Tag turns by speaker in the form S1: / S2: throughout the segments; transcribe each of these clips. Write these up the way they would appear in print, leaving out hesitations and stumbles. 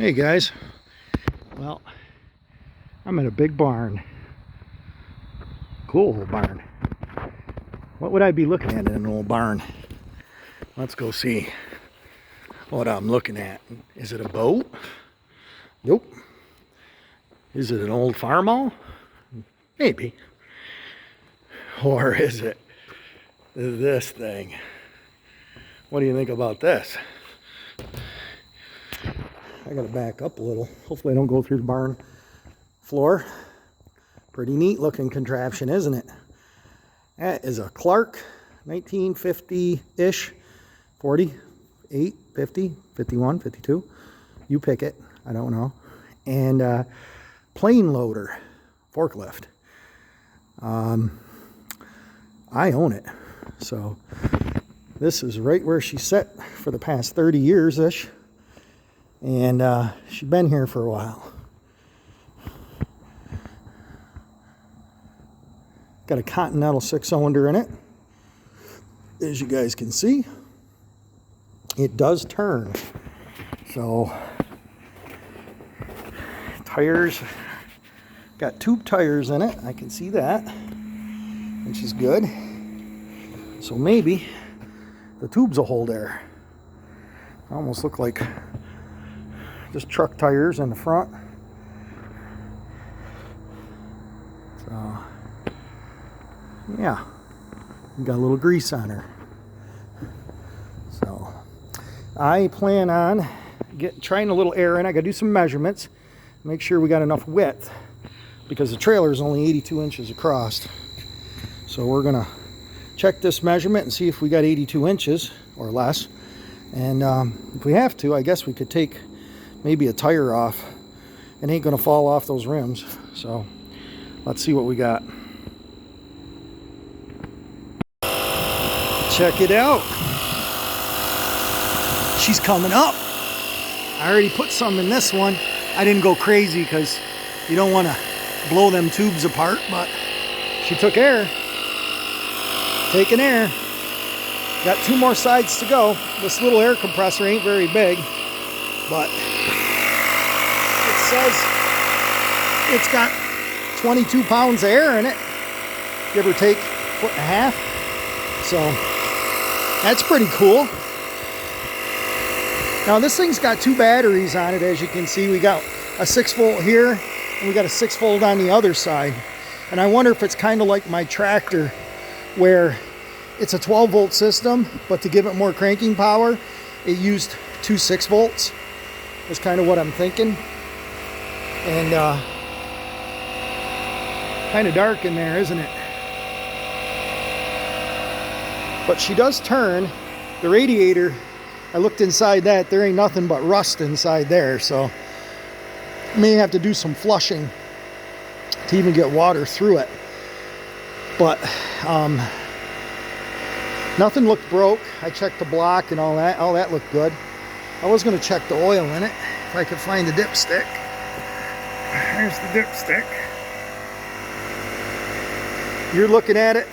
S1: Hey guys, well, I'm in a big barn. Cool old barn. What would I be looking at in an old barn? Let's go see what I'm looking at. Is it a boat? Nope. Is it an old farmall? Maybe. Or is it this thing? What do you think about this? I gotta back up a little. Hopefully I don't go through the barn floor. Pretty neat looking contraption, isn't it? That is a Clark 1950-ish, 48, 50, 51, 52. You pick it, I don't know. And Planloader forklift. I own it. So this is right where she sat for the past 30 years-ish. And she's been here for a while. Got a Continental 6-cylinder in it. As you guys can see, it does turn. So, tires, got tube tires in it. I can see that, which is good. So maybe the tubes will hold air. Almost look like just truck tires in the front. So, yeah, got a little grease on her. So, I plan on trying a little air in. I gotta do some measurements, make sure we got enough width, because the trailer is only 82 inches across. So we're gonna check this measurement and see if we got 82 inches or less. And if we have to, I guess we could take maybe a tire off. It ain't gonna fall off those rims. So let's see what we got. Check it out. She's coming up. I already put some in this one. I didn't go crazy because you don't want to blow them tubes apart, but she took air. Taking air. Got 2 more sides to go. This little air compressor ain't very big, but it says it's got 22 pounds of air in it, give or take 1.5 feet. So that's pretty cool. Now this thing's got 2 batteries on it. As you can see, we got a 6-volt here and we got a 6-volt on the other side. And I wonder if it's kind of like my tractor, where it's a 12-volt system, but to give it more cranking power, it used 2 6-volts. That's kind of what I'm thinking. And kind of dark in there, isn't it? But she does turn. The radiator, I looked inside that, there ain't nothing but rust inside there, so I may have to do some flushing to even get water through it. But nothing looked broke. I checked the block and all that looked good. I was going to check the oil in it if I could find the dipstick. There's the dipstick. You're looking at it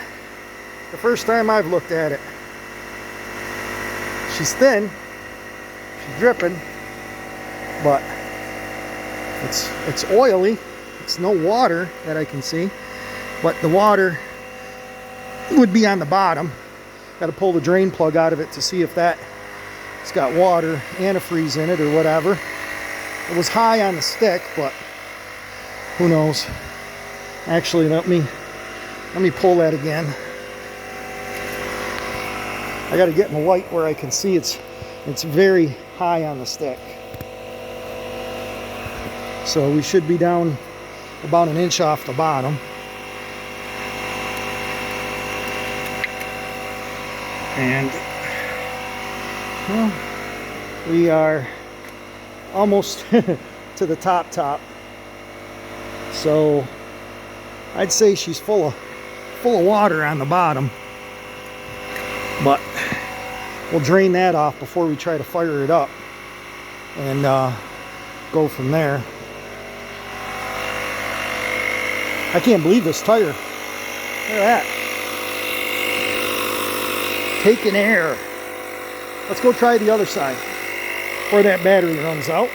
S1: the first time I've looked at it. She's thin, she's dripping, but it's oily. It's no water that I can see, but the water would be on the bottom. Got to pull the drain plug out of it to see if it's got water, antifreeze in it or whatever. It was high on the stick, but who knows. Actually, let me pull that again. I got to get in the light where I can see it's very high on the stick. So we should be down about 1 inch off the bottom. And well, we are almost to the top. So I'd say she's full of water on the bottom. But we'll drain that off before we try to fire it up and go from there. I can't believe this tire. Look at that. Taking air. Let's go try the other side before that battery runs out.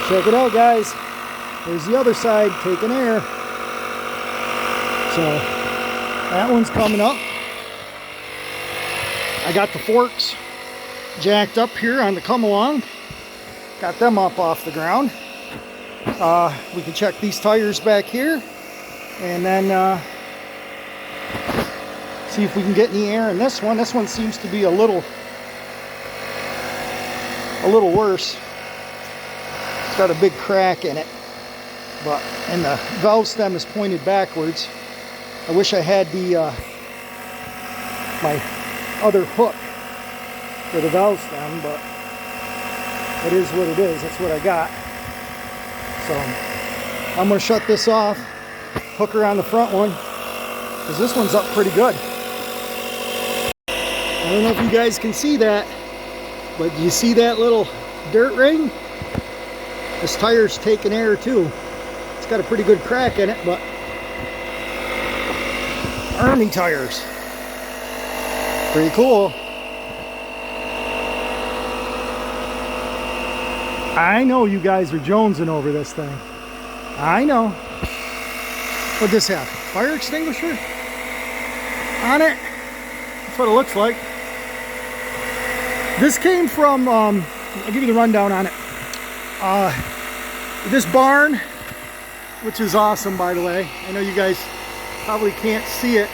S1: Check it out, guys. There's the other side taking air. So that one's coming up. I got the forks jacked up here on the come along. Got them up off the ground. We can check these tires back here and then see if we can get any air in this one. This one seems to be a little worse. It's got a big crack in it, and the valve stem is pointed backwards. I wish I had the my other hook for the valve stem, but it is what it is. That's what I got. So I'm going to shut this off, hook her on the front one, because this one's up pretty good. I don't know if you guys can see that, but you see that little dirt ring? This tire's taking air too. It's got a pretty good crack in it, but Army tires. Pretty cool. I know you guys are jonesing over this thing. I know. What'd this have? Fire extinguisher on it? That's what it looks like. This came from, I'll give you the rundown on it. This barn, which is awesome, by the way. I know you guys probably can't see it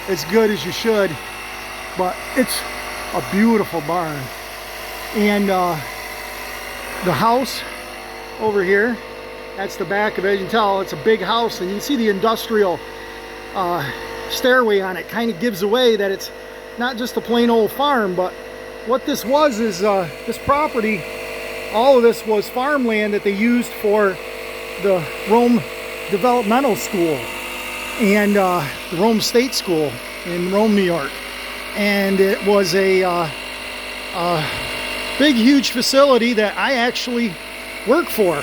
S1: as good as you should, but it's a beautiful barn. And the house over here, that's the back of it. You can tell it's a big house, and you can see the industrial stairway on it. Kind of gives away that it's not just a plain old farm, but what this was is this property, all of this was farmland that they used for the Rome Developmental School and the Rome State School in Rome, New York. And it was a big, huge facility that I actually work for.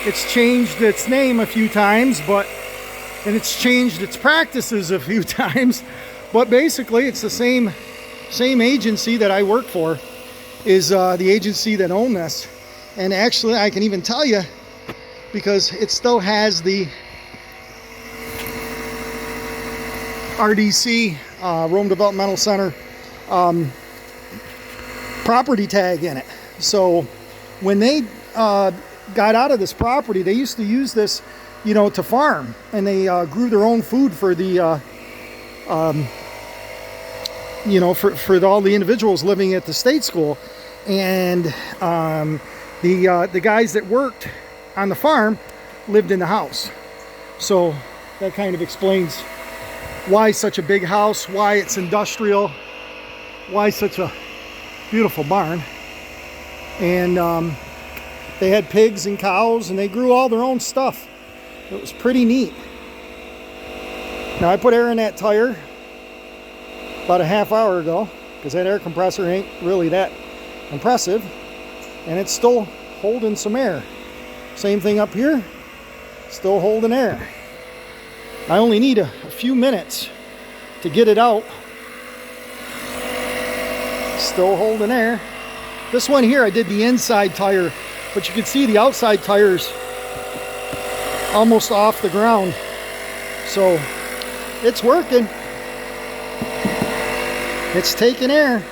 S1: It's changed its name a few times, and it's changed its practices a few times, but basically it's the same agency that I work for is the agency that owned this. And actually I can even tell you, because it still has the RDC, Rome Developmental Center, property tag in it. So when they got out of this property, they used to use this, to farm, and they grew their own food for the for all the individuals living at the state school. And the guys that worked on the farm lived in the house. So that kind of explains why such a big house, why it's industrial, why such a beautiful barn. And they had pigs and cows, and they grew all their own stuff. It was pretty neat. Now I put air in that tire about a half hour ago, because that air compressor ain't really that impressive, and it's still holding some air. Same thing up here, still holding air. I only need a few minutes to get it out. Still holding air. This one here, I did the inside tire, but you can see the outside tire's almost off the ground. So it's working. It's taking air.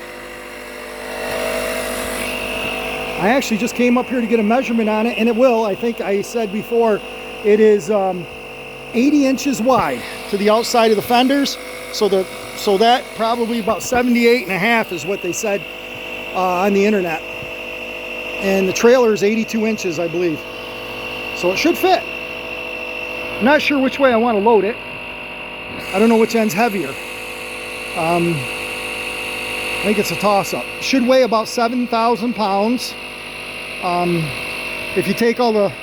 S1: I actually just came up here to get a measurement on it, and it will. I think I said before, it is 80 inches wide to the outside of the fenders. So that probably about 78.5 is what they said on the internet. And the trailer is 82 inches, I believe. So it should fit. I'm not sure which way I want to load it. I don't know which end's heavier. I think it's a toss-up. Should weigh about 7,000 pounds. If you take all the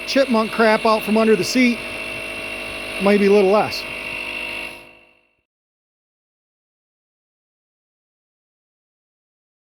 S1: chipmunk crap out from under the seat, it might be a little less.